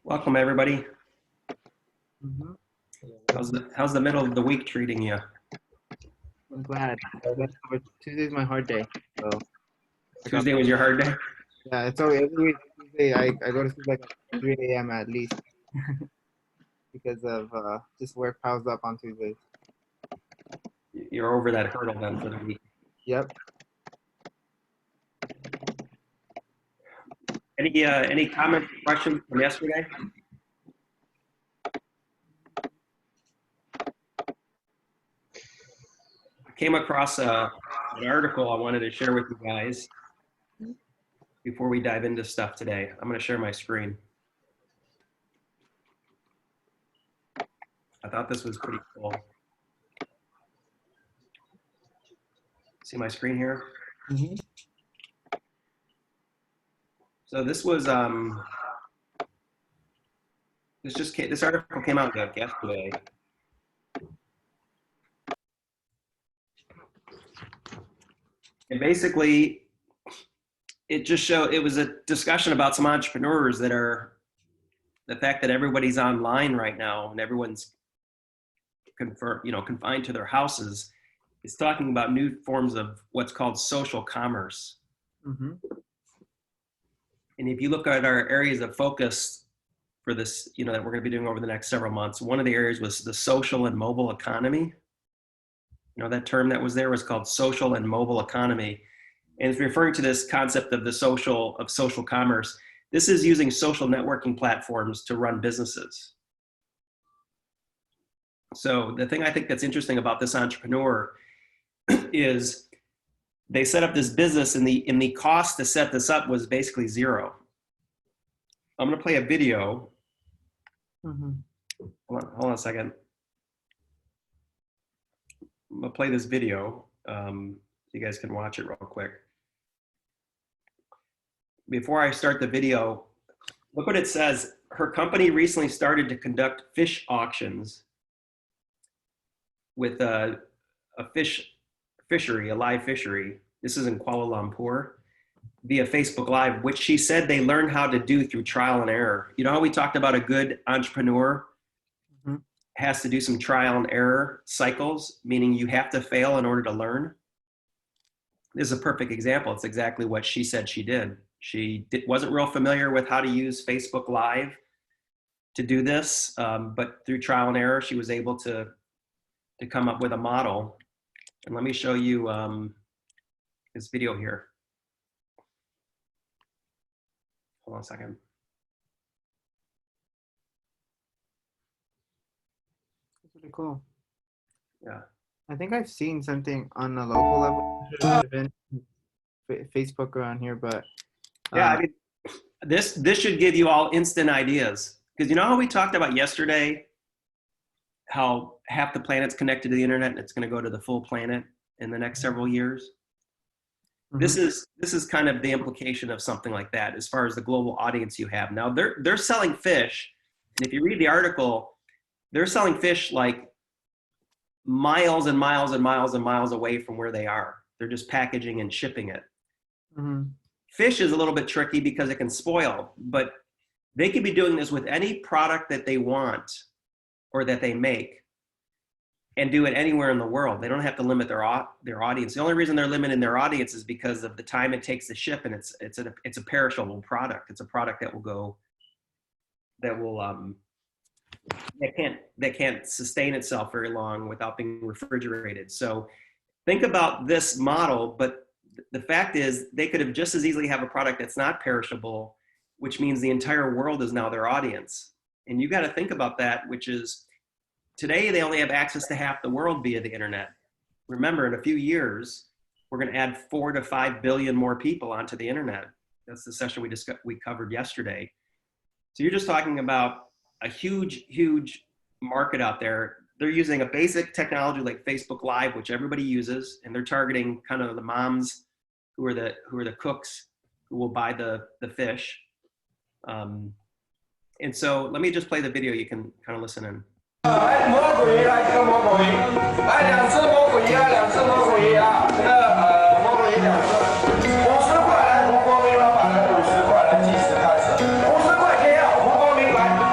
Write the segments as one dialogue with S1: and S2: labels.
S1: Welcome, everybody.
S2: Mm-hmm.
S1: How's the middle of the week treating you?
S2: I'm glad. Tuesday's my hard day. So
S1: Tuesday was your hard day?
S2: yeah, it's always every week. Tuesday I go to sleep like at 3 a.m. at least because of just work piles up on Tuesdays.
S1: You're over that hurdle then for the week.
S2: Yep.
S1: Any comments or questions from yesterday? I came across an article I wanted to share with you guys before we dive into stuff today. I'm going to share my screen. I thought this was pretty cool. See my screen here?
S2: Mm-hmm.
S1: So this was this article came out yesterday. And basically, it was a discussion about some entrepreneurs that are, the fact that everybody's online right now and everyone's confined to their houses, is talking about new forms of what's called social commerce.
S2: Mm-hmm.
S1: And if you look at our areas of focus for this, that we're going to be doing over the next several months, one of the areas was the social and mobile economy. That term that was there was called social and mobile economy. And it's referring to this concept of social commerce. This is using social networking platforms to run businesses. So the thing I think that's interesting about this entrepreneur is they set up this business, and the cost to set this up was basically zero. I'm going to play a video.
S2: Mm-hmm.
S1: Hold on a second. I'm going to play this video so you guys can watch it real quick. Before I start the video, look what it says. Her company recently started to conduct fish auctions with a live fishery. This is in Kuala Lumpur, via Facebook Live, which she said they learned how to do through trial and error. You know how we talked about a good entrepreneur has to do some trial and error cycles, meaning you have to fail in order to learn? This is a perfect example. It's exactly what she said she did. She wasn't real familiar with how to use Facebook Live to do this, but through trial and error, she was able to come up with a model. And let me show you this video here. Hold on a second.
S2: That's really cool.
S1: Yeah.
S2: I think I've seen something on a local level. Should have been Facebook around here, but
S1: yeah, I mean, this should give you all instant ideas, because you know how we talked about yesterday how half the planet's connected to the internet and it's going to go to the full planet in the next several years. Mm-hmm. This is kind of the implication of something like that as far as the global audience you have. Now they're selling fish, and if you read the article, they're selling fish like miles and miles and miles and miles away from where they are. They're just packaging and shipping it.
S2: Mm-hmm.
S1: Fish is a little bit tricky because it can spoil, but they could be doing this with any product that they want or that they make, and do it anywhere in the world. They don't have to limit their audience. The only reason they're limiting their audience is because of the time it takes to ship, and it's a perishable product. It's a product that can't sustain itself very long without being refrigerated. So think about this model, but the fact is they could have just as easily have a product that's not perishable, which means the entire world is now their audience. And you got to think about that, which is today they only have access to half the world via the internet. Remember, in a few years, we're going to add 4 to 5 billion more people onto the internet. That's the session we covered yesterday. So you're just talking about a huge, huge market out there. They're using a basic technology like Facebook Live, which everybody uses, and they're targeting kind of the moms who are the cooks who will buy the fish. And so let me just play the video. You can kind of listen in.
S3: 魔鬼来，这个魔鬼，来两只魔鬼呀，两只魔鬼呀，这个魔鬼两只，50块来，胡国明老板来50块来计时开始，50块钱要胡国明来。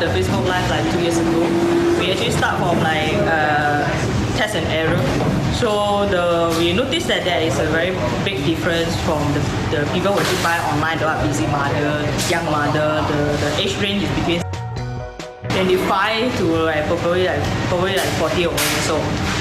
S4: the Facebook Live like 2 years ago. We actually start from like test and error. So we noticed that there is a very big difference from the people who actually buy online, the busy mother, young mother. The age range is between 25 to like probably like 40 or so.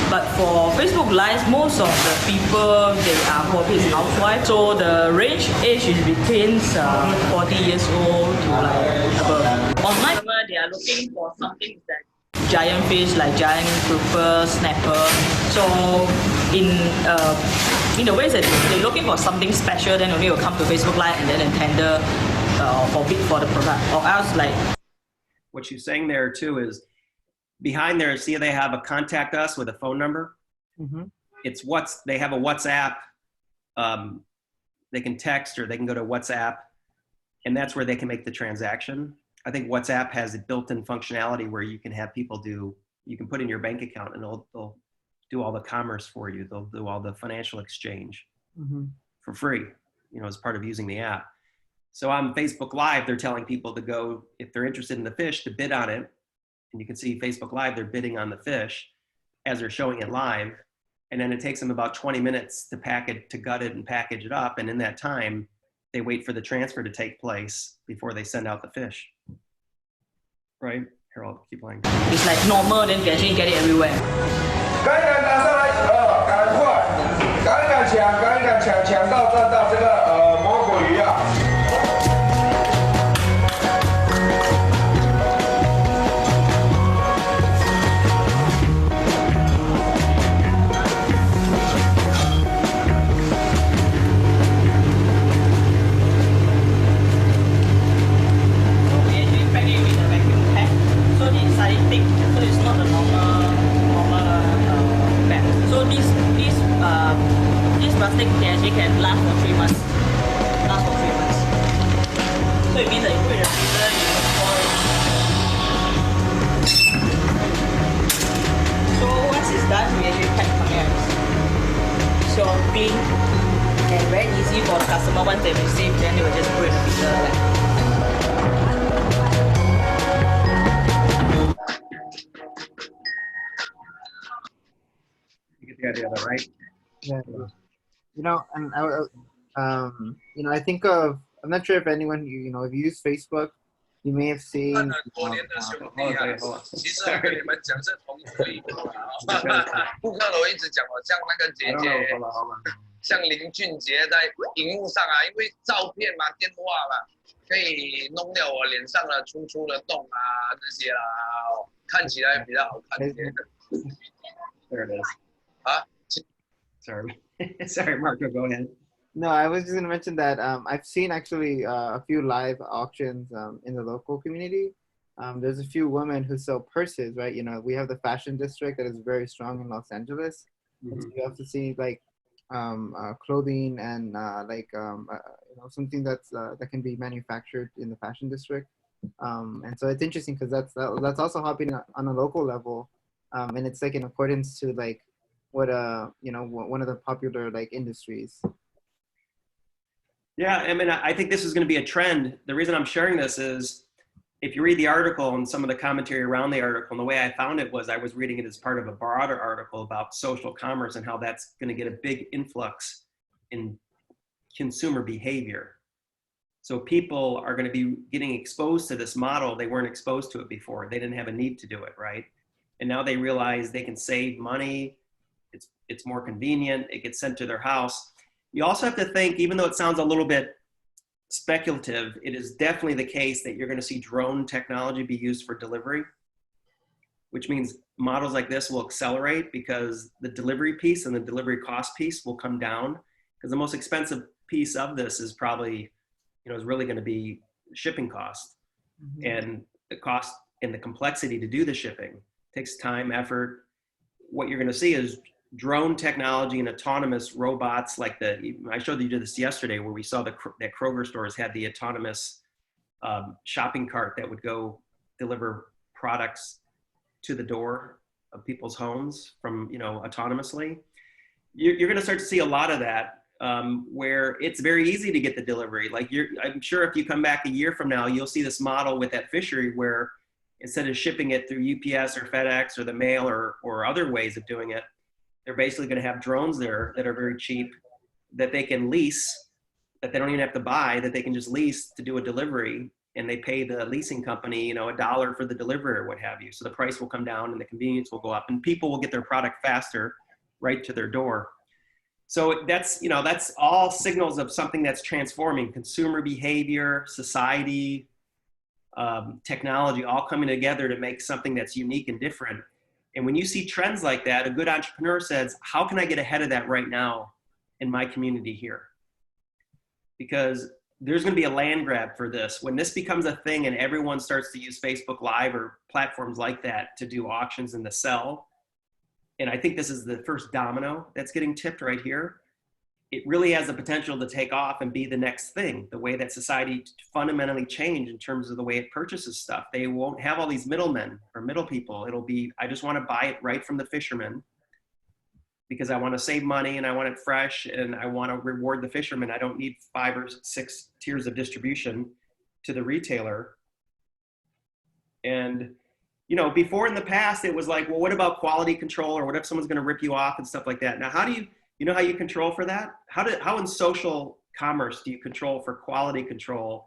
S4: But for Facebook Live, most of the people they are probably housewives. So the range age is between 40 years old to like above. Online, they are looking for something that giant fish like giant grouper, snapper. So in the ways that they're looking for something special, then only will come to Facebook Live and then tender for bid for the product, or else like.
S1: What she's saying there too is behind there, see they have a contact us with a phone number.
S2: Mm-hmm.
S1: They have a WhatsApp. They can text or they can go to WhatsApp, and that's where they can make the transaction. I think WhatsApp has a built-in functionality where you can have people you can put in your bank account and they'll do all the commerce for you. They'll do all the financial exchange for free, as part of using the app. So on Facebook Live, they're telling people to go, if they're interested in the fish, to bid on it. And you can see Facebook Live, they're bidding on the fish as they're showing it live. And then it takes them about 20 minutes to gut it and package it up. And in that time, they wait for the transfer to take place before they send out the fish. Right? Here, I'll keep playing.
S4: It's like normal, then you can actually get it everywhere.
S3: 赶紧拿上来，赶快，赶紧抢到这个魔鬼鱼啊！
S4: Plastic can last for 3 months. So it means that you put it in the freezer, you store it. So once it's done, we actually pack from here. So clean and very easy for the customer. Once they receive, then they will just put it in the freezer.
S1: You get the idea though, right?
S2: Yeah. And I think of, I'm not sure if anyone, if you use Facebook, you may have seen.
S5: 多年的兄弟啊，其实我跟你们讲是同水一国啊。顾客都一直讲我像那个姐姐，像林俊杰在荧幕上啊，因为照片嘛、电话嘛，可以弄掉我脸上的粗粗的洞啊这些啦，看起来比较好看一点。
S1: There it is.
S5: 啊。
S1: Sorry. Sorry, Marco, go ahead.
S2: No, I was just going to mention that I've seen actually a few live auctions in the local community. There's a few women who sell purses, right? We have the fashion district that is very strong in Los Angeles. Mm-hmm. So you have to see like clothing and something that can be manufactured in the fashion district. And so it's interesting because that's also happening on a local level, and it's like in accordance to like what one of the popular like industries.
S1: Yeah, I mean, I think this is going to be a trend. The reason I'm sharing this is if you read the article and some of the commentary around the article, and the way I found it was I was reading it as part of a broader article about social commerce and how that's going to get a big influx in consumer behavior. So people are going to be getting exposed to this model. They weren't exposed to it before. They didn't have a need to do it, right? And now they realize they can save money. It's more convenient. It gets sent to their house. You also have to think, even though it sounds a little bit speculative, it is definitely the case that you're going to see drone technology be used for delivery, which means models like this will accelerate because the delivery piece and the delivery cost piece will come down, because the most expensive piece of this is probably, is really going to be shipping cost. Mm-hmm. And the cost and the complexity to do the shipping takes time, effort. What you're going to see is drone technology and autonomous robots like I showed you this yesterday where we saw that Kroger stores had the autonomous shopping cart that would go deliver products to the door of people's homes from, autonomously. You're going to start to see a lot of that where it's very easy to get the delivery. I'm sure if you come back a year from now, you'll see this model with that fishery where instead of shipping it through UPS or FedEx or the mail or other ways of doing it, they're basically going to have drones there that are very cheap that they can lease, that they don't even have to buy, that they can just lease to do a delivery, and they pay the leasing company, you know, $1 for the delivery or what have you. So the price will come down and the convenience will go up and people will get their product faster right to their door. So that's, you know, that's all signals of something that's transforming consumer behavior, society, technology, all coming together to make something that's unique and different. And when you see trends like that, a good entrepreneur says, how can I get ahead of that right now in my community here? Because there's going to be a land grab for this. When this becomes a thing and everyone starts to use Facebook Live or platforms like that to do auctions and to sell, and I think this is the first domino that's getting tipped right here, it really has the potential to take off and be the next thing, the way that society fundamentally change in terms of the way it purchases stuff. They won't have all these middlemen or middle people. It'll be, I just want to buy it right from the fisherman because I want to save money and I want it fresh and I want to reward the fisherman. I don't need 5 or 6 tiers of distribution to the retailer. And, you know, before in the past, it was like, well, what about quality control, or what if someone's going to rip you off and stuff like that? Now, how do you know how you control for that? How in social commerce do you control for quality control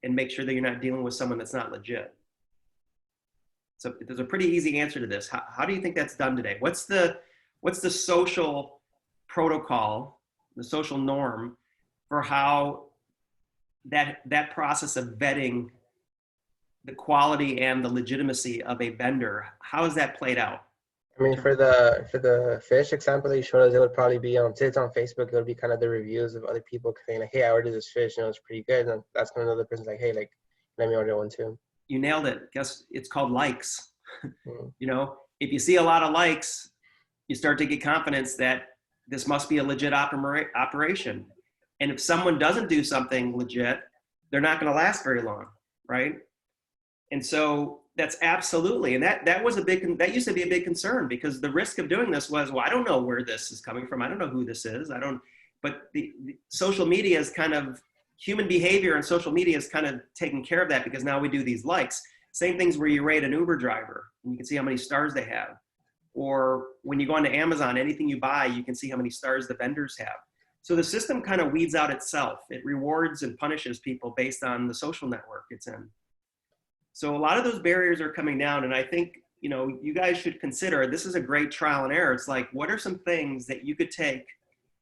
S1: and make sure that you're not dealing with someone that's not legit? So there's a pretty easy answer to this. How do you think that's done today? What's the social protocol, the social norm for how that process of vetting the quality and the legitimacy of a vendor, how is that played out?
S6: I mean, for the fish example that you showed us, it would probably be on Facebook. It would be kind of the reviews of other people saying like, "Hey, I ordered this fish, you know, it's pretty good." And that's when another person's like, "Hey, like, let me order one too."
S1: You nailed it. Guess it's called likes. You know, if you see a lot of likes, you start to get confidence that this must be a legit operation. And if someone doesn't do something legit, they're not going to last very long, right? And so that's absolutely, and that used to be a big concern, because the risk of doing this was, well, I don't know where this is coming from. I don't know who this is. But the social media is kind of, human behavior and social media is kind of taking care of that, because now we do these likes. Same things where you rate an Uber driver and you can see how many stars they have. Or when you go onto Amazon, anything you buy, you can see how many stars the vendors have. So the system kind of weeds out itself. It rewards and punishes people based on the social network it's in. So a lot of those barriers are coming down, and I think, you know, you guys should consider, this is a great trial and error. It's like, what are some things that you could take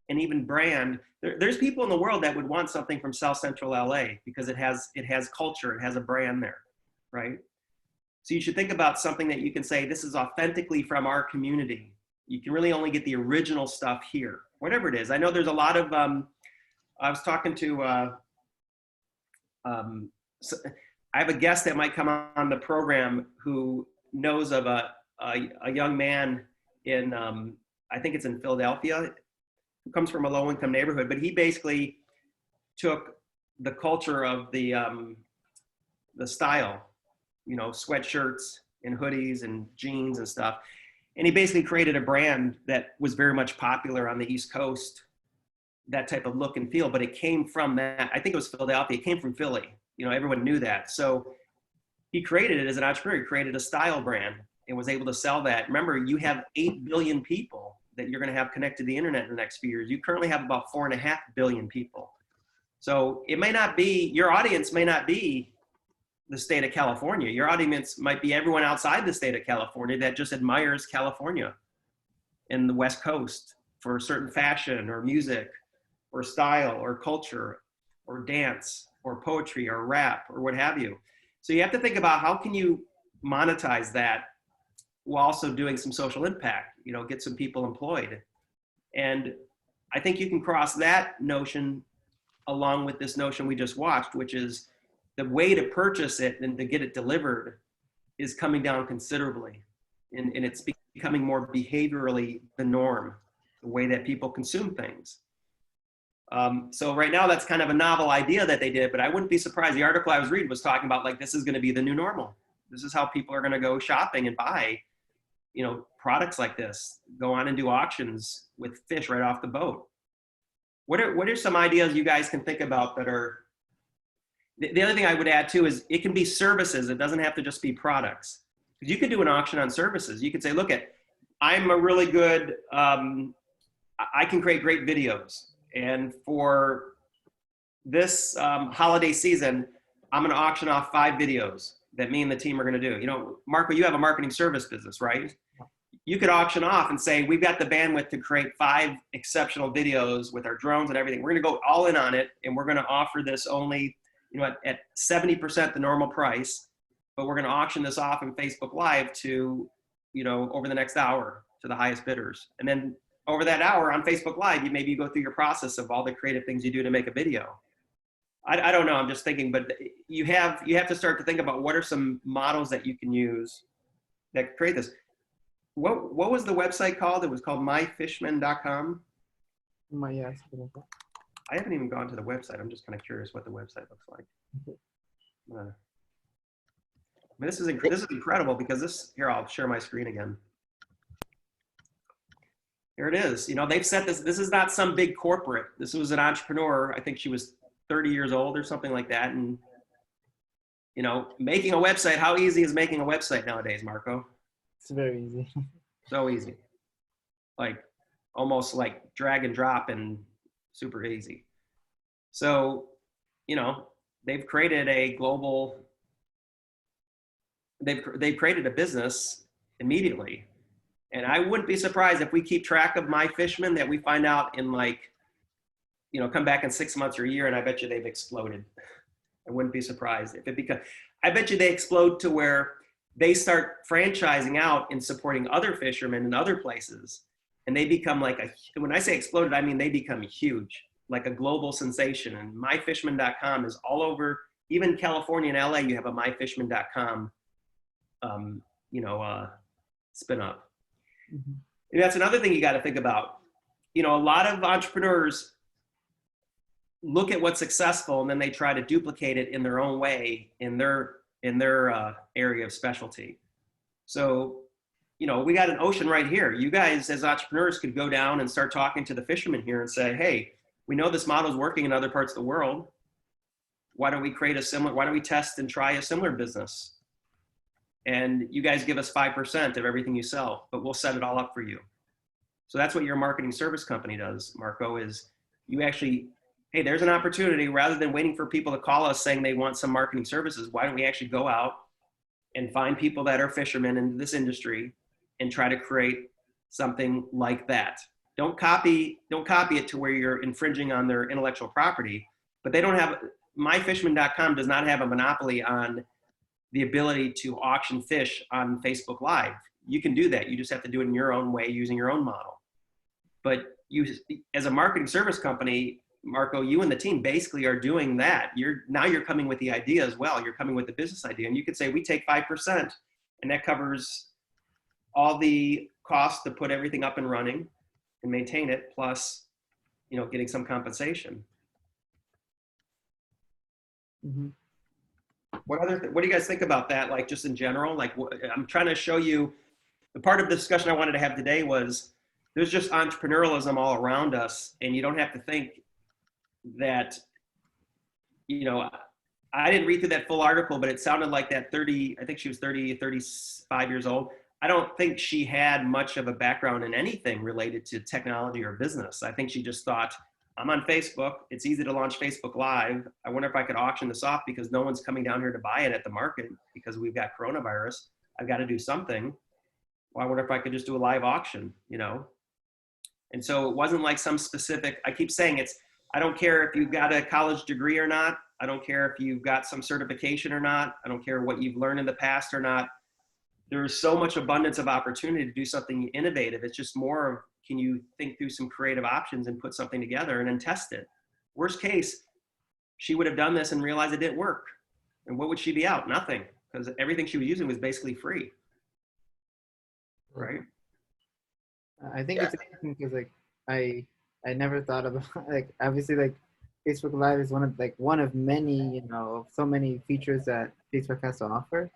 S1: and even brand? There's people in the world that would want something from South Central LA because it has culture, it has a brand there, right? So you should think about something that you can say, this is authentically from our community. You can really only get the original stuff here, whatever it is. I know there's a lot of, I was talking to, I have a guest that might come on the program who knows of a young man in, I think it's in Philadelphia, who comes from a low-income neighborhood, but he basically took the culture of the style, you know, sweatshirts and hoodies and jeans and stuff. And he basically created a brand that was very much popular on the East Coast, that type of look and feel, but it came from that. I think it was Philadelphia. It came from Philly. You know, everyone knew that. So he created it as an entrepreneur. He created a style brand and was able to sell that. Remember, you have 8 billion people that you're going to have connected to the internet in the next few years. You currently have about 4.5 billion people. So it may not be, your audience may not be the state of California. Your audience might be everyone outside the state of California that just admires California and the West Coast for certain fashion or music or style or culture or dance or poetry or rap or what have you. So you have to think about, how can you monetize that while also doing some social impact, you know, get some people employed. And I think you can cross that notion along with this notion we just watched, which is the way to purchase it and to get it delivered is coming down considerably. And it's becoming more behaviorally the norm, the way that people consume things. So right now that's kind of a novel idea that they did, but I wouldn't be surprised. The article I was reading was talking about, like, this is going to be the new normal. This is how people are going to go shopping and buy, you know, products like this, go on and do auctions with fish right off the boat. What are some ideas you guys can think about that are, The other thing I would add too is it can be services. It doesn't have to just be products. Because you could do an auction on services. You could say, look, I'm a really good, I can create great videos. And for this holiday season, I'm going to auction off 5 videos that me and the team are going to do. You know, Marco, you have a marketing service business, right? You could auction off and say, we've got the bandwidth to create 5 exceptional videos with our drones and everything. We're going to go all in on it, and we're going to offer this only, you know, at 70% the normal price, but we're going to auction this off in Facebook Live to, you know, over the next hour to the highest bidders. And then over that hour on Facebook Live, you go through your process of all the creative things you do to make a video. I don't know, I'm just thinking, but you have to start to think about what are some models that you can use that create this. What was the website called? It was called myfishman.com.
S2: Yes.
S1: I haven't even gone to the website. I'm just kind of curious what the website looks like. I mean, this is incredible because this, here, I'll share my screen again. Here it is. You know, they've set this is not some big corporate. This was an entrepreneur. I think she was 30 years old or something like that. And, you know, making a website, how easy is making a website nowadays, Marco?
S2: It's very easy.
S1: So easy. Like almost like drag and drop and super easy. So, you know, they've created a global, they've created a business immediately. And I wouldn't be surprised if we keep track of My Fishman that we find out in like, you know, come back in 6 months or a year, and I bet you they've exploded. I wouldn't be surprised if it becomes, I bet you they explode to where they start franchising out and supporting other fishermen in other places. And they become like when I say exploded, I mean, they become huge, like a global sensation. And myfishman.com is all over, even California and LA, you have a myfishman.com, you know, spin up.
S2: Mm-hmm.
S1: And that's another thing you got to think about. You know, a lot of entrepreneurs look at what's successful and then they try to duplicate it in their own way in their area of specialty. So, you know, we got an ocean right here. You guys as entrepreneurs could go down and start talking to the fishermen here and say, hey, we know this model is working in other parts of the world. Why don't we why don't we test and try a similar business? And you guys give us 5% of everything you sell, but we'll set it all up for you. So that's what your marketing service company does, Marco, is you actually, hey, there's an opportunity. Rather than waiting for people to call us saying they want some marketing services, why don't we actually go out and find people that are fishermen in this industry and try to create something like that. Don't copy it to where you're infringing on their intellectual property, but they don't have, myfishman.com does not have a monopoly on the ability to auction fish on Facebook Live. You can do that. You just have to do it in your own way using your own model. But you, as a marketing service company, Marco, you and the team basically are doing that. Now you're coming with the idea as well. You're coming with the business idea, and you could say we take 5%, and that covers all the costs to put everything up and running and maintain it, plus, you know, getting some compensation.
S2: Mm-hmm.
S1: What do you guys think about that? Like just in general, like I'm trying to show you, the part of the discussion I wanted to have today was there's just entrepreneurialism all around us, and you don't have to think that, you know, I didn't read through that full article, but it sounded like that 30, I think she was 30, 35 years old. I don't think she had much of a background in anything related to technology or business. I think she just thought, I'm on Facebook. It's easy to launch Facebook Live. I wonder if I could auction this off because no one's coming down here to buy it at the market because we've got coronavirus. I've got to do something. Well, I wonder if I could just do a live auction, you know? And so it wasn't like some specific, I keep saying I don't care if you've got a college degree or not. I don't care if you've got some certification or not. I don't care what you've learned in the past or not. There's so much abundance of opportunity to do something innovative. It's just more of, can you think through some creative options and put something together and then test it? Worst case, she would have done this and realized it didn't work. And what would she be out? Nothing, because everything she was using was basically free. Right?
S2: I think it's interesting because like I never thought about like obviously like Facebook Live is one of many, you know, so many features that Facebook has to offer.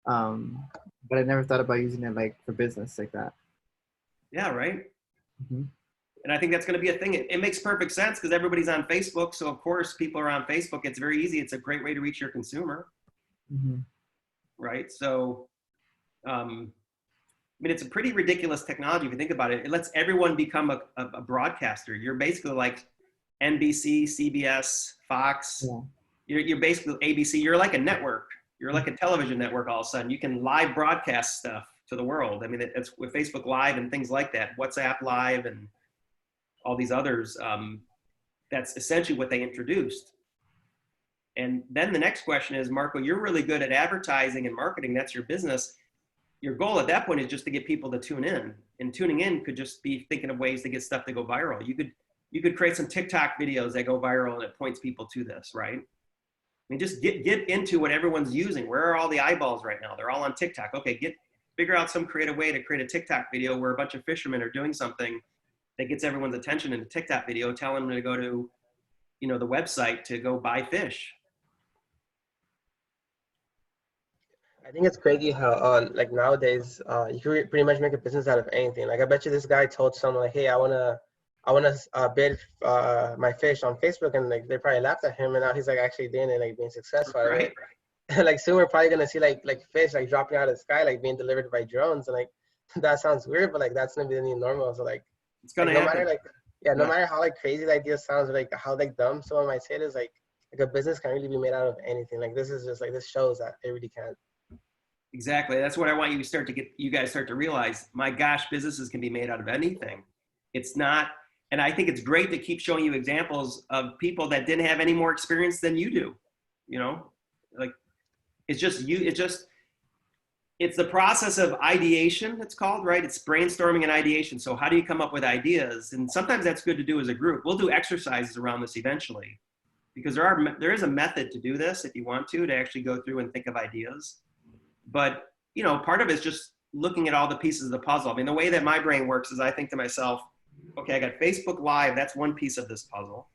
S2: But I never thought about using it like for business like that.
S1: Yeah, right.
S2: Mm-hmm.
S1: And I think that's going to be a thing. It makes perfect sense because everybody's on Facebook. So of course, people are on Facebook. It's very easy. It's a great way to reach your consumer, right? So, I mean, it's a pretty ridiculous technology if you think about it. It lets everyone become a broadcaster. You're basically like NBC, CBS, Fox. Yeah. You're basically ABC. You're like a network. You're like a television network all of a sudden. You can live broadcast stuff to the world. I mean, it's with Facebook Live and things like that, WhatsApp Live and all these others. That's essentially what they introduced. And then the next question is, Marco, you're really good at advertising and marketing. That's your business. Your goal at that point is just to get people to tune in. And tuning in could just be thinking of ways to get stuff to go viral. You could create some TikTok videos that go viral and it points people to this, right? I mean, just get into what everyone's using. Where are all the eyeballs right now? They're all on TikTok. Okay, figure out some creative way to create a TikTok video where a bunch of fishermen are doing something that gets everyone's attention in a TikTok video, telling them to go to, you know, the website to go buy fish.
S6: I think it's crazy how like nowadays you can pretty much make a business out of anything. Like I bet you this guy told someone like, hey, I wanna bid my fish on Facebook, and like they probably laughed at him, and now he's like actually doing it, like being successful.
S1: Right.
S6: Like soon we're probably gonna see like fish like dropping out of the sky, like being delivered by drones, and like that sounds weird, but like that's gonna be the new normal. So like
S1: it's gonna
S6: no
S1: happen.
S6: matter no matter how like crazy the idea sounds, or like how like dumb someone might say it is, like a business can really be made out of anything. Like this is just like this shows that it really can.
S1: Exactly. That's what I want you guys start to realize. My gosh, businesses can be made out of anything. It's not, and I think it's great to keep showing you examples of people that didn't have any more experience than you do. You know, like it's the process of ideation, it's called, right? It's brainstorming and ideation. So how do you come up with ideas? And sometimes that's good to do as a group. We'll do exercises around this eventually, because there is a method to do this if you want to actually go through and think of ideas. But, you know, part of it is just looking at all the pieces of the puzzle. I mean, the way that my brain works is I think to myself, okay, I got Facebook Live, that's one piece of this puzzle.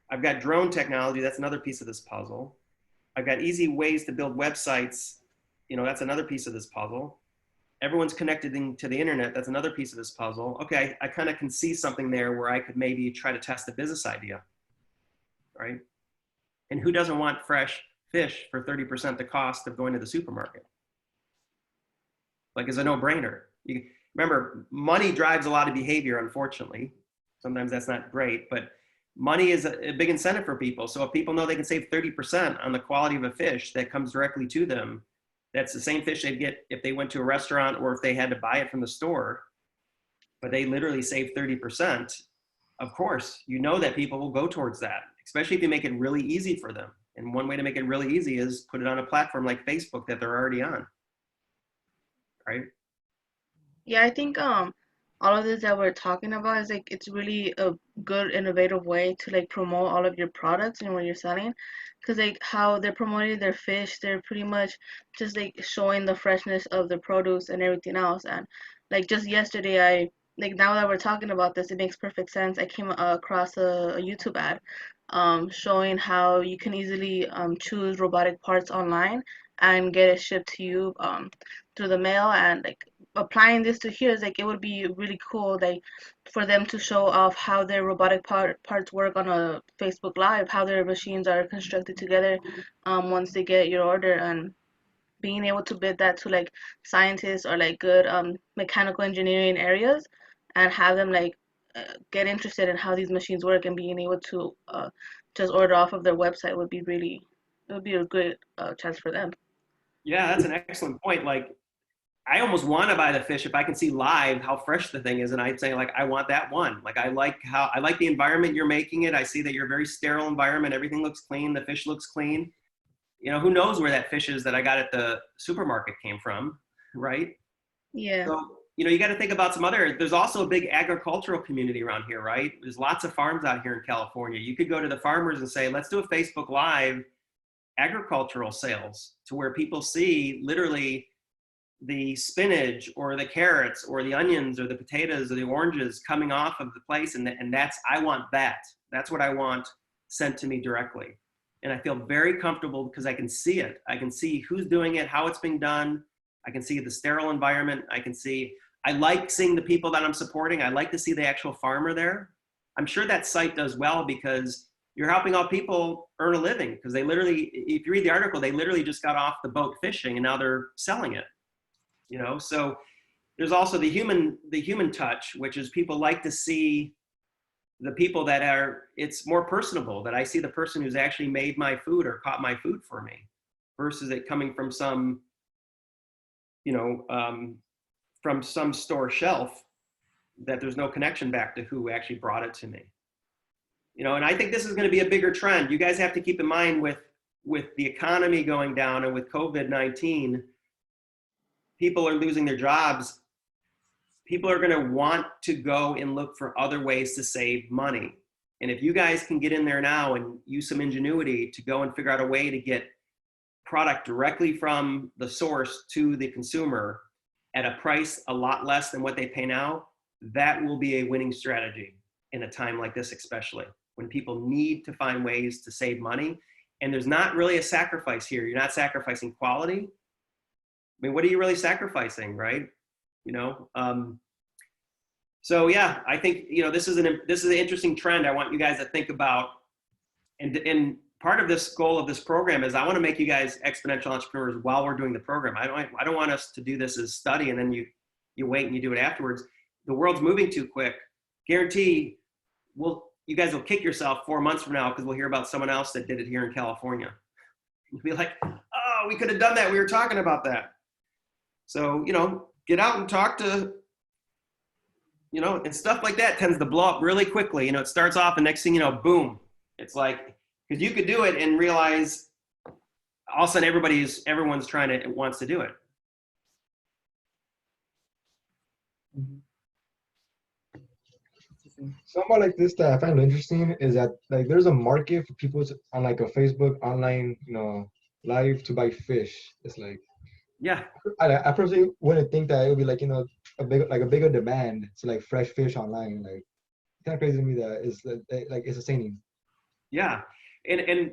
S1: I've got drone technology, that's another piece of this puzzle. I've got easy ways to build websites, you know, that's another piece of this puzzle. Everyone's connected to the internet, that's another piece of this puzzle. Okay, I kind of can see something there where I could maybe try to test a business idea, right? And who doesn't want fresh fish for 30% the cost of going to the supermarket? Like, it's a no-brainer. Remember, money drives a lot of behavior, unfortunately. Sometimes that's not great, but money is a big incentive for people. So if people know they can save 30% on the quality of a fish that comes directly to them, that's the same fish they'd get if they went to a restaurant or if they had to buy it from the store, but they literally save 30%. Of course, you know that people will go towards that, especially if you make it really easy for them. And one way to make it really easy is put it on a platform like Facebook that they're already on, right?
S7: Yeah, I think all of this that we're talking about is like it's really a good innovative way to like promote all of your products and what you're selling, because like how they're promoting their fish, they're pretty much just like showing the freshness of the produce and everything else. And like just yesterday, now that we're talking about this, it makes perfect sense. I came across a YouTube ad showing how you can easily choose robotic parts online and get it shipped to you through the mail. And like applying this to here is like it would be really cool like for them to show off how their robotic parts work on a Facebook Live, how their machines are constructed together once they get your order, and being able to bid that to like scientists or like good mechanical engineering areas and have them like get interested in how these machines work, and being able to just order off of their website would be a good chance for them.
S1: Yeah, that's an excellent point. Like, I almost want to buy the fish if I can see live how fresh the thing is, and I'd say like I want that one. Like I like the environment you're making it. I see that you're a very sterile environment. Everything looks clean. The fish looks clean. You know, who knows where that fish is that I got at the supermarket came from, right?
S7: Yeah.
S1: So, you know, you got to think about there's also a big agricultural community around here, right? There's lots of farms out here in California. You could go to the farmers and say, let's do a Facebook Live agricultural sales to where people see literally the spinach or the carrots or the onions or the potatoes or the oranges coming off of the place. And I want that. That's what I want sent to me directly. And I feel very comfortable because I can see it. I can see who's doing it, how it's being done. I can see the sterile environment. I can see, I like seeing the people that I'm supporting. I like to see the actual farmer there. I'm sure that site does well because you're helping out people earn a living, because they literally, if you read the article, they literally just got off the boat fishing and now they're selling it, you know? So there's also the human touch, which is people like to see the people that are, it's more personable, that I see the person who's actually made my food or caught my food for me, versus it coming from some, you know, from some store shelf that there's no connection back to who actually brought it to me. You know, and I think this is going to be a bigger trend. You guys have to keep in mind with the economy going down and with COVID-19, people are losing their jobs. People are going to want to go and look for other ways to save money. And if you guys can get in there now and use some ingenuity to go and figure out a way to get product directly from the source to the consumer at a price a lot less than what they pay now, that will be a winning strategy in a time like this, especially when people need to find ways to save money. And there's not really a sacrifice here. You're not sacrificing quality. I mean, what are you really sacrificing, right? You know, so yeah, I think, you know, this is an interesting trend I want you guys to think about. And part of this goal of this program is I want to make you guys exponential entrepreneurs while we're doing the program. I don't want us to do this as study and then you wait and you do it afterwards. The world's moving too quick. Guarantee you guys will kick yourself 4 months from now because we'll hear about someone else that did it here in California. You'll be like, oh, we could have done that. We were talking about that. So, you know, get out and talk to, you know, and stuff like that tends to blow up really quickly. You know, it starts off and next thing you know, boom. It's like, because you could do it and realize all of a sudden everyone's wants to do it.
S8: Somewhat like this that I find interesting is that like there's a market for people on like a Facebook online, you know, live to buy fish. It's like,
S1: yeah,
S8: I personally wouldn't think that it would be like, you know, a bigger demand to like fresh fish online. Like, kind of crazy to me that it's like it's sustaining.
S1: Yeah, and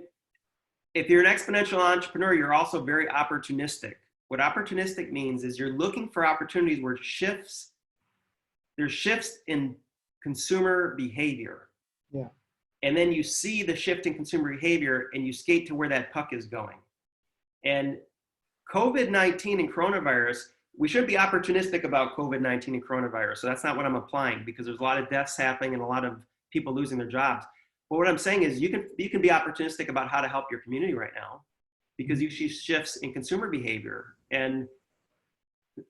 S1: if you're an exponential entrepreneur, you're also very opportunistic. What opportunistic means is you're looking for opportunities where there's shifts in consumer behavior.
S2: Yeah.
S1: And then you see the shift in consumer behavior and you skate to where that puck is going. And COVID-19 and coronavirus, we shouldn't be opportunistic about COVID-19 and coronavirus. So that's not what I'm applying, because there's a lot of deaths happening and a lot of people losing their jobs. But what I'm saying is you can be opportunistic about how to help your community right now, because you see shifts in consumer behavior. And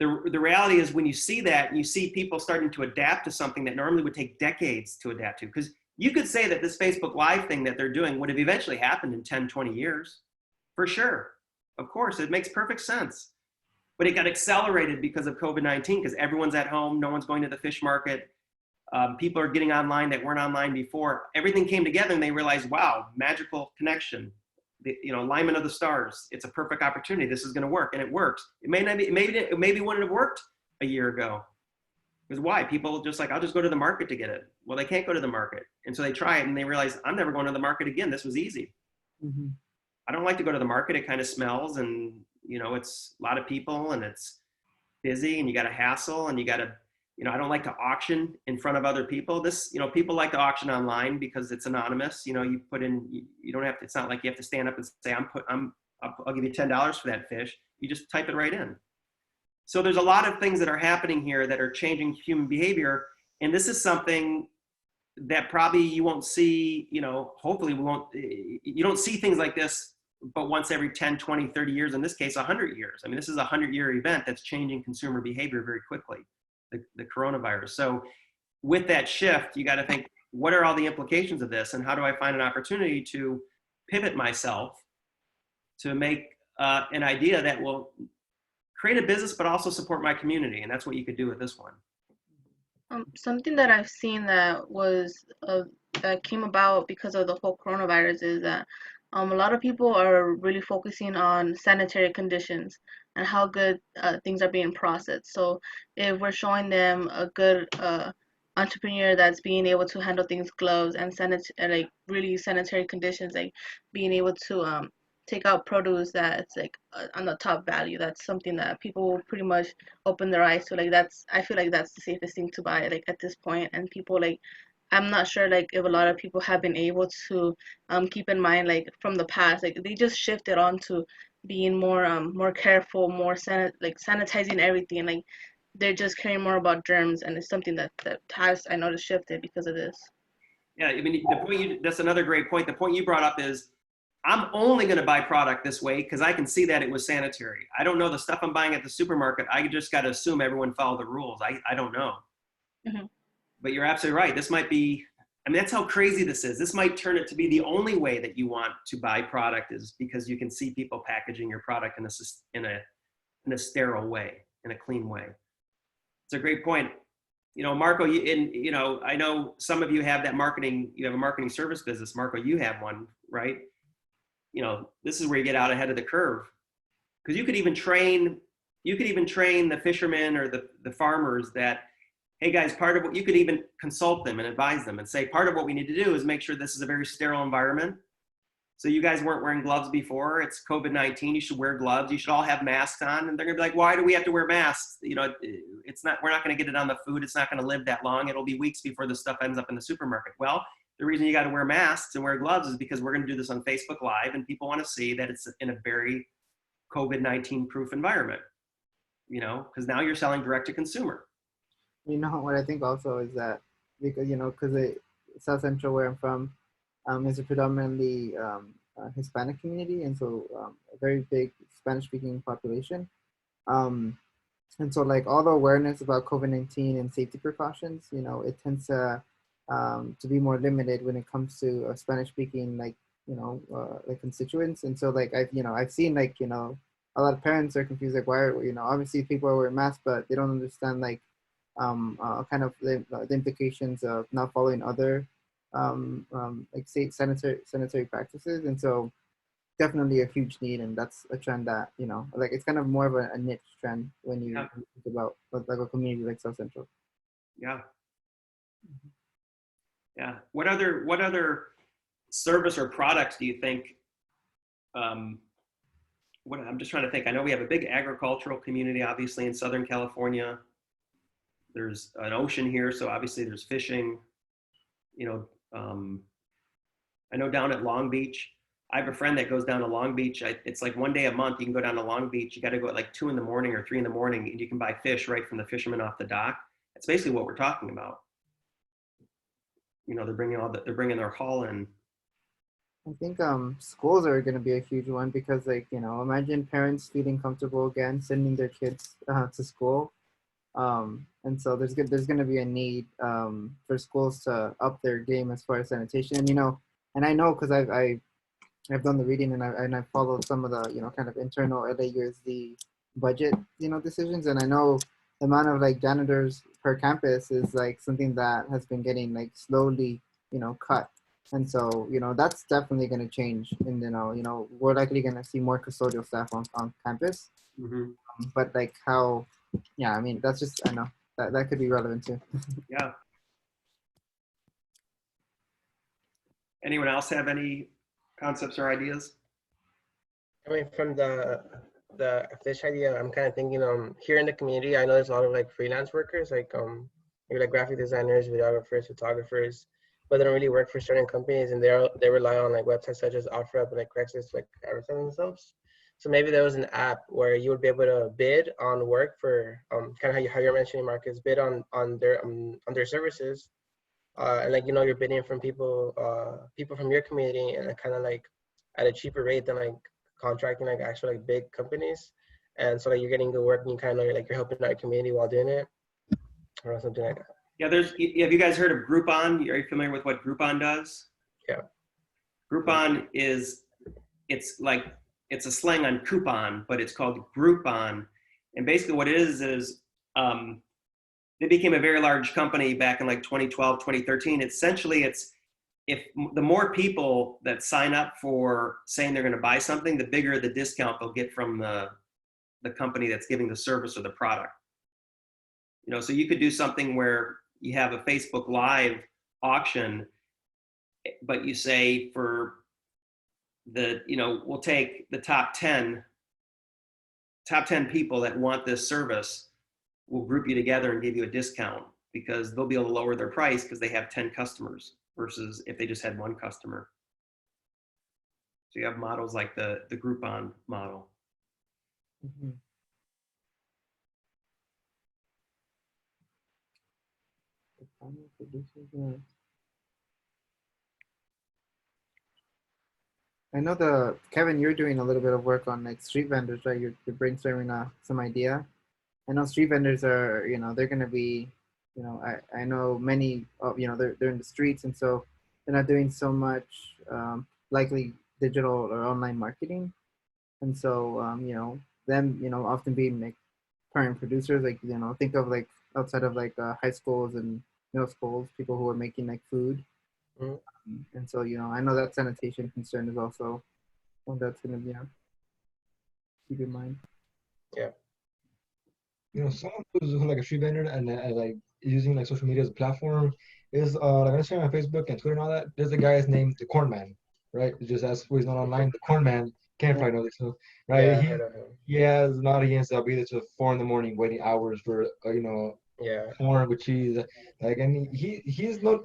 S1: the reality is when you see that, you see people starting to adapt to something that normally would take decades to adapt to. Because you could say that this Facebook Live thing that they're doing would have eventually happened in 10, 20 years, for sure. Of course, it makes perfect sense. But it got accelerated because of COVID-19, because everyone's at home, no one's going to the fish market. People are getting online that weren't online before. Everything came together and they realized, wow, magical connection. Alignment of the stars. It's a perfect opportunity. This is going to work, and it works. It may not be, maybe wouldn't have worked a year ago. Because why? People just like, I'll just go to the market to get it. Well, they can't go to the market, and so they try it, and they realize, I'm never going to the market again. This was easy.
S2: Mm-hmm.
S1: I don't like to go to the market. It kind of smells, and it's a lot of people, and it's busy, and you got to hassle, and you got to. I don't like to auction in front of other people. People like to auction online because it's anonymous. You put in, you don't have to, it's not like you have to stand up and say, I'll give you $10 for that fish. You just type it right in. So there's a lot of things that are happening here that are changing human behavior. And this is something that probably you won't see, hopefully you don't see things like this, but once every 10, 20, 30 years, in this case, 100 years. I mean, this is a 100-year event that's changing consumer behavior very quickly. The coronavirus. So with that shift, you got to think, what are all the implications of this, and how do I find an opportunity to pivot myself to make an idea that will create a business but also support my community? And that's what you could do with this one.
S7: Something that I've seen that was that came about because of the whole coronavirus is that a lot of people are really focusing on sanitary conditions and how good things are being processed. So if we're showing them a good entrepreneur that's being able to handle things, gloves and really sanitary conditions, like being able to take out produce that's like on the top value. That's something that people will pretty much open their eyes to. Like I feel like that's the safest thing to buy like at this point. And people like, I'm not sure like if a lot of people have been able to keep in mind like from the past, like they just shifted on to being more careful, like sanitizing everything. Like they're just caring more about germs, and it's something that has, I noticed, shifted because of this.
S1: Yeah, I mean, that's another great point. The point you brought up is I'm only going to buy product this way because I can see that it was sanitary. I don't know the stuff I'm buying at the supermarket. I just got to assume everyone followed the rules. I don't know.
S7: Mm-hmm.
S1: But you're absolutely right. This might be, I mean, that's how crazy this is. This might turn it to be the only way that you want to buy product is because you can see people packaging your product in a sterile way, in a clean way. It's a great point. You know, Marco, I know some of you have that marketing, you have a marketing service business. Marco, you have one, right? You know, this is where you get out ahead of the curve. Because you could even train the fishermen or the farmers that, hey guys, part of what you could even consult them and advise them and say, part of what we need to do is make sure this is a very sterile environment. So you guys weren't wearing gloves before. It's COVID-19. You should wear gloves. You should all have masks on. And they're gonna be like, why do we have to wear masks? You know, we're not gonna get it on the food. It's not gonna live that long. It'll be weeks before the stuff ends up in the supermarket. Well, the reason you gotta wear masks and wear gloves is because we're gonna do this on Facebook Live and people wanna see that it's in a very COVID-19 proof environment, you know, because now you're selling direct to consumer.
S2: You know what I think also is that because South Central where I'm from is a predominantly Hispanic community, and so a very big Spanish-speaking population. And so like all the awareness about COVID-19 and safety precautions, you know, it tends to be more limited when it comes to Spanish-speaking like constituents. And so like I've seen like a lot of parents are confused like why are obviously people are wearing masks, but they don't understand like kind of the implications of not following other like state sanitary practices. And so definitely a huge need, and that's a trend that like it's kind of more of a niche trend when you think about like a community like South Central.
S1: Yeah. Yeah. What other service or products do you think? I'm just trying to think. I know we have a big agricultural community, obviously in Southern California. There's an ocean here, so obviously there's fishing. I know down at Long Beach, I have a friend that goes down to Long Beach. It's like one day a month you can go down to Long Beach. You got to go at like 2 in the morning or 3 in the morning, and you can buy fish right from the fishermen off the dock. That's basically what we're talking about. They're bringing their haul in.
S2: I think schools are going to be a huge one because imagine parents feeling comfortable again sending their kids to school. And so there's going to be a need for schools to up their game as far as sanitation. And I know because I've done the reading and I followed some of the kind of internal LAUSD budget decisions, and I know the amount of like janitors per campus is like something that has been getting like slowly cut. And so that's definitely going to change, and we're likely going to see more custodial staff on campus.
S1: Mm-hmm.
S2: But like how, yeah, I mean that's just, I know that could be relevant too.
S1: Yeah. Anyone else have any concepts or ideas?
S6: I mean, from the fish idea, I'm kind of thinking here in the community, I know there's a lot of like freelance workers, like maybe like graphic designers, videographers, photographers, but they don't really work for certain companies, and they rely on like websites such as OfferUp and like Craigslist to like advertise themselves. So maybe there was an app where you would be able to bid on work for kind of how you're mentioning, Marcus, bid on their services, and like you're bidding from people from your community, and kind of like at a cheaper rate than like contracting like actual like big companies. And so like you're getting good work and you kind of know you're helping out your community while doing it, or something like that.
S1: Yeah, have you guys heard of Groupon? Are you familiar with what Groupon does?
S6: Yeah.
S1: Groupon it's a slang on coupon, but it's called Groupon. And basically what it is they became a very large company back in like 2012, 2013. Essentially, if the more people that sign up for saying they're going to buy something, the bigger the discount they'll get from the company that's giving the service or the product. So you could do something where you have a Facebook Live auction, but you say for we'll take the top 10 people that want this service. We'll group you together and give you a discount because they'll be able to lower their price because they have 10 customers versus if they just had one customer. So you have models like the Groupon model.
S2: Mm-hmm. I know Kevin, you're doing a little bit of work on like street vendors, right? You're brainstorming some idea. I know street vendors are, they're going to be, I know many, they're in the streets, and so they're not doing so much likely digital or online marketing. And so, them, often being like current producers, like, think of like outside of like high schools and middle schools, people who are making like food.
S6: Mhm.
S2: And so, I know that sanitation concern is also one that's going to, keep in mind.
S6: Yeah.
S8: Someone who's like a street vendor and like using like social media as a platform is like Instagram and Facebook and Twitter and all that. There's a guy named the Corn Man, right? It's just as who is not online. The Corn Man can't probably know this, right?
S6: Yeah, I heard of him.
S8: He has an audience that'll be there till 4 a.m. waiting hours for
S6: Yeah.
S8: corn with cheese. Like, and he's no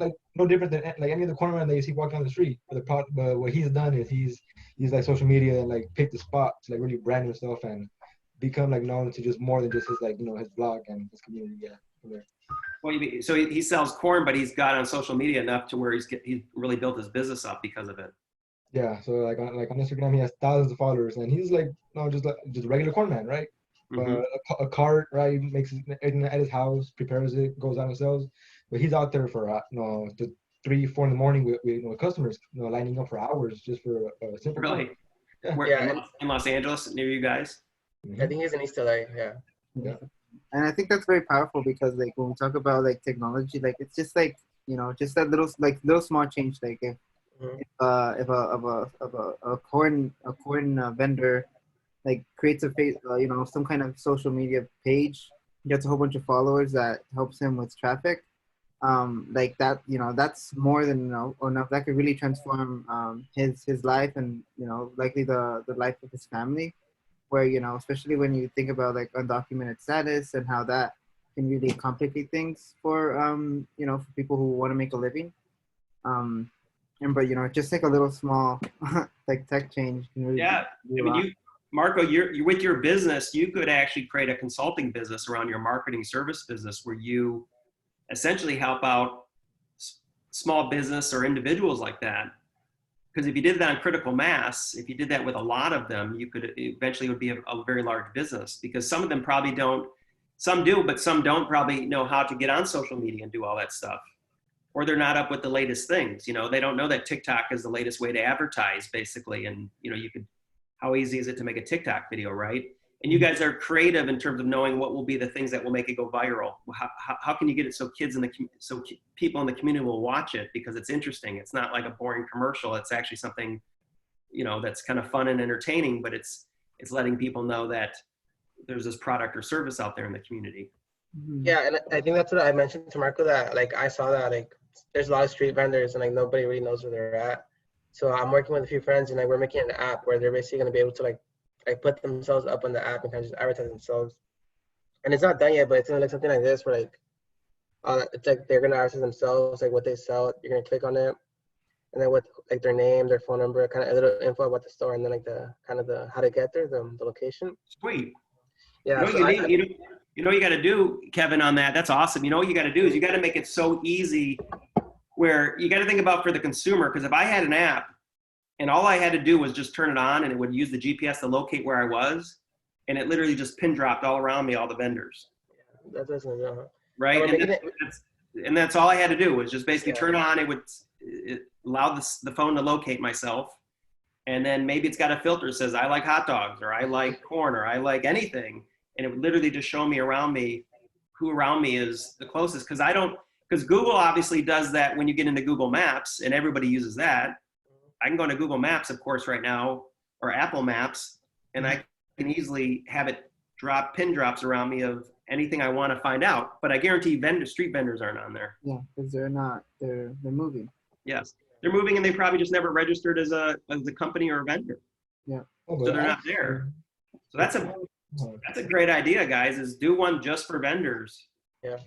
S8: different than like any of the corn man that you see walking down the street. But what he's done is he's like social media and like picked the spot to like really brand himself and become like known to just more than just his like his blog and his community. Yeah.
S1: Well, so he sells corn, but he's got on social media enough to where he's really built his business up because of it.
S8: Yeah. So like on Instagram, he has thousands of followers, and he's like just a regular corn man, right?
S1: Mm-hmm.
S8: A cart, right? Makes it at his house, prepares it, goes out and sells. But he's out there for the 3, 4 in the morning with customers, lining up for hours just for a simple.
S1: Really?
S8: Yeah.
S1: Where,
S6: Yeah.
S1: in Los Angeles, near you guys?
S6: I think he's in East LA. Yeah.
S8: Yeah.
S2: And I think that's very powerful because like when we talk about like technology, like it's just like just that little small change. Like if a corn vendor like creates a face, some kind of social media page, gets a whole bunch of followers that helps him with traffic. Like that, that's more than enough. That could really transform his life and likely the life of his family. Where especially when you think about like undocumented status and how that can really complicate things for for people who want to make a living. But just like a little small like tech change can really do a lot.
S1: Marco, you're with your business, you could actually create a consulting business around your marketing service business where you essentially help out small business or individuals like that. Because if you did that on critical mass, if you did that with a lot of them, you could eventually would be a very large business because some of them probably don't, some do, but some don't probably know how to get on social media and do all that stuff. Or they're not up with the latest things. They don't know that TikTok is the latest way to advertise basically. And how easy is it to make a TikTok video, right? And you guys are creative in terms of knowing what will be the things that will make it go viral. How can you get it so people in the community will watch it because it's interesting? It's not like a boring commercial. It's actually something, that's kind of fun and entertaining, but it's letting people know that there's this product or service out there in the community.
S6: Yeah, and I think that's what I mentioned to Marco, that like I saw that like there's a lot of street vendors and like nobody really knows where they're at. So I'm working with a few friends and like we're making an app where they're basically going to be able to like put themselves up on the app and kind of just advertise themselves. And it's not done yet, but it's gonna look something like this, where like it's like they're gonna advertise themselves, like what they sell. You're gonna click on it, and then with like their name, their phone number, kind of a little info about the store, and then like the how to get there, the location.
S1: Sweet.
S6: Yeah.
S1: You know what you got to do, Kevin, on that. That's awesome. You know what you got to do is you got to make it so easy where you got to think about for the consumer. Because if I had an app and all I had to do was just turn it on and it would use the GPS to locate where I was, and it literally just pin dropped all around me, all the vendors.
S6: Yeah, that's
S1: right. And that's all I had to do was just basically turn on. It allow the phone to locate myself. And then maybe it's got a filter that says, I like hot dogs, or I like corn, or I like anything. And it would literally just show me who around me is the closest. Because Google obviously does that when you get into Google Maps, and everybody uses that. I can go into Google Maps, of course, right now, or Apple Maps, and I can easily have it pin drops around me of anything I want to find out. But I guarantee street vendors aren't on there.
S2: Yeah, because they're moving.
S1: Yes. They're moving and they probably just never registered as a company or a vendor.
S2: Yeah.
S8: Oh,
S1: So
S8: but
S1: they're not
S8: actually,
S1: there. So that's a great idea, guys, is do one just for vendors.
S8: yeah.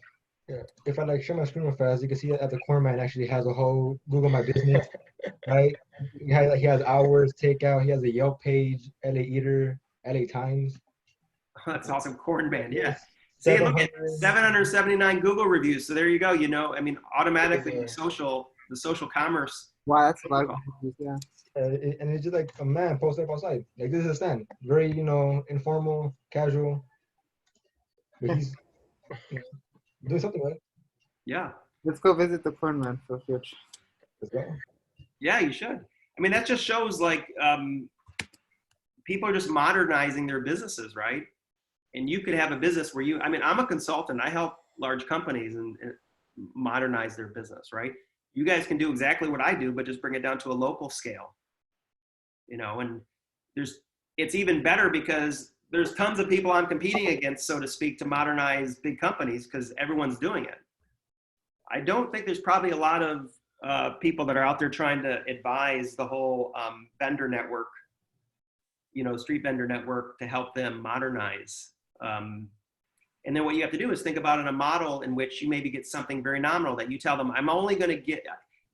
S8: If I like share my screen real fast, you can see at the corner man actually has a whole Google My Business, right? He has hours, takeout, he has a Yelp page, LA Eater, LA Times.
S1: That's awesome. Corn band, yeah.
S8: Yes.
S1: See, look at
S8: 700.
S1: 779 Google reviews. So there you go. You know, I mean, automatically
S8: Yeah.
S1: the social commerce.
S2: Wow, that's a lot of reviews, yeah.
S8: And it's just like a man posted up outside. Like this is a stand. Very, informal, casual. But he's doing something right.
S1: Yeah.
S2: Let's go visit the corn man for future.
S8: Let's go.
S1: Yeah, you should. I mean, that just shows like people are just modernizing their businesses, right? And you could have a business where I'm a consultant. I help large companies and modernize their business, right? You guys can do exactly what I do, but just bring it down to a local scale, and it's even better because there's tons of people I'm competing against, so to speak, to modernize big companies because everyone's doing it. I don't think there's probably a lot of people that are out there trying to advise the whole vendor network, street vendor network to help them modernize. And then what you have to do is think about in a model in which you maybe get something very nominal that you tell them, I'm only going to get,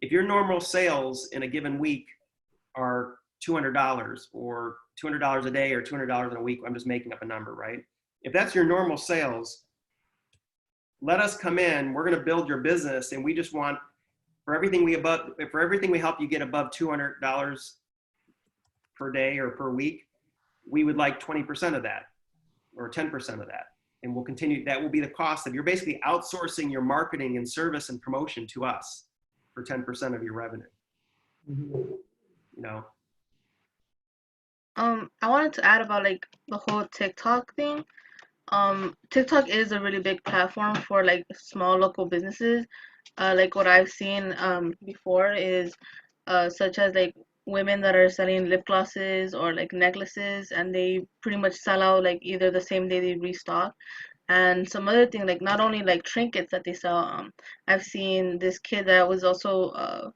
S1: if your normal sales in a given week are $200 or $200 a day or $200 in a week, I'm just making up a number, right? If that's your normal sales, let us come in, we're going to build your business, and we just want, for everything we help you get above $200 per day or per week, we would like 20% of that or 10% of that. And we'll continue, that will be the cost of, you're basically outsourcing your marketing and service and promotion to us for 10% of your revenue.
S7: I wanted to add about like the whole TikTok thing. TikTok is a really big platform for like small local businesses. Like what I've seen before is such as like women that are selling lip glosses or like necklaces, and they pretty much sell out like either the same day they restock. And some other thing, like not only like trinkets that they sell. I've seen this kid that was also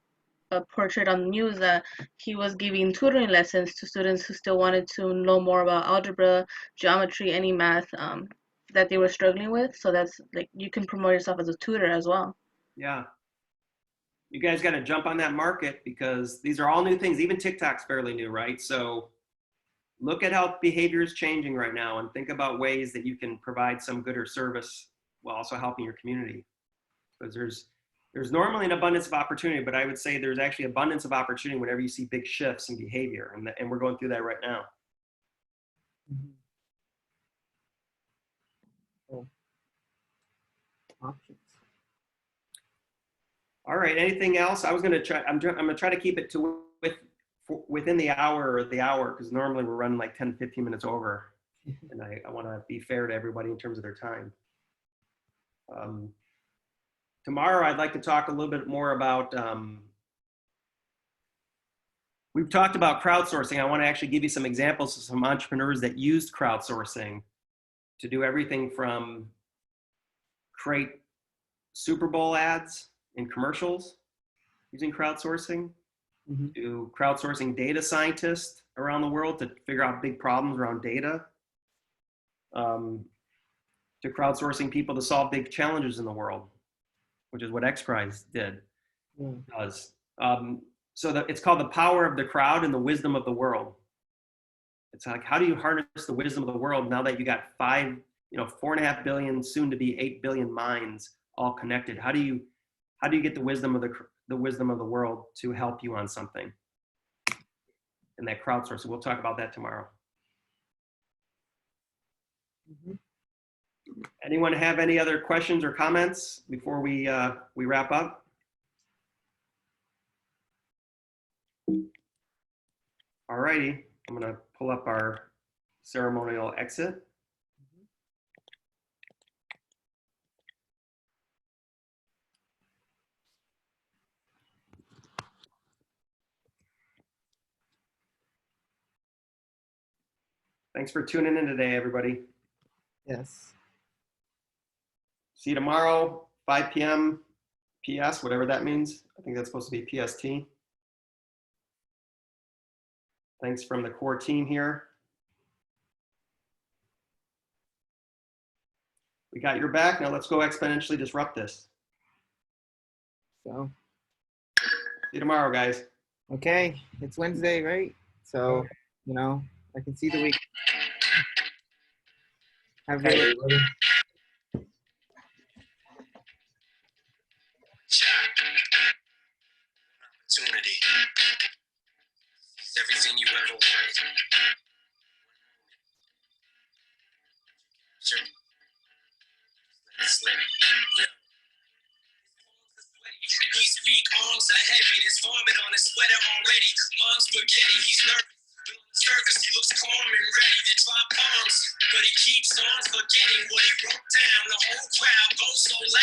S7: portrayed on the news that he was giving tutoring lessons to students who still wanted to know more about algebra, geometry, any math that they were struggling with. So that's like you can promote yourself as a tutor as well.
S1: Yeah. You guys got to jump on that market because these are all new things. Even TikTok's fairly new, right? So look at how behavior is changing right now and think about ways that you can provide some good or service while also helping your community. Because there's normally an abundance of opportunity, but I would say there's actually abundance of opportunity whenever you see big shifts in behavior, and we're going through that right now.
S2: Options.
S1: All right. Anything else? I'm gonna try to keep it to within the hour because normally we're running like 10, 15 minutes over, and I want to be fair to everybody in terms of their time. Tomorrow, I'd like to talk a little bit more about, we've talked about crowdsourcing. I want to actually give you some examples of some entrepreneurs that used crowdsourcing to do everything from create Super Bowl ads and commercials using crowdsourcing, to crowdsourcing data scientists around the world to figure out big problems around data, to crowdsourcing people to solve big challenges in the world, which is what XPRIZE does. So it's called the power of the crowd and the wisdom of the world. It's like, how do you harness the wisdom of the world now that you got 4.5 billion, soon to be 8 billion minds all connected? How do you get the wisdom of the world to help you on something? And that crowdsourcing, we'll talk about that tomorrow. Anyone have any other questions or comments before we wrap up? All righty, I'm gonna pull up our ceremonial exit. Thanks for tuning in today, everybody.
S2: Yes.
S1: See you tomorrow, 5 p.m. PS, whatever that means. I think that's supposed to be PST. Thanks from the core team here. We got your back. Now let's go exponentially disrupt this.
S2: So,
S1: See you tomorrow, guys.
S2: okay, it's Wednesday, right? So, you know, I can see the week. Have a
S8: Bye,
S2: good
S8: everybody.
S9: Opportunity. It's everything you ever wanted. Sure. Let it slip. These weak arms are heavy. There's vomit on his sweater already. Mom's spaghetti. He's nervous. But on the surface, he looks calm and ready to drop bombs. But he keeps on forgetting what he wrote down. The whole crowd goes so loud.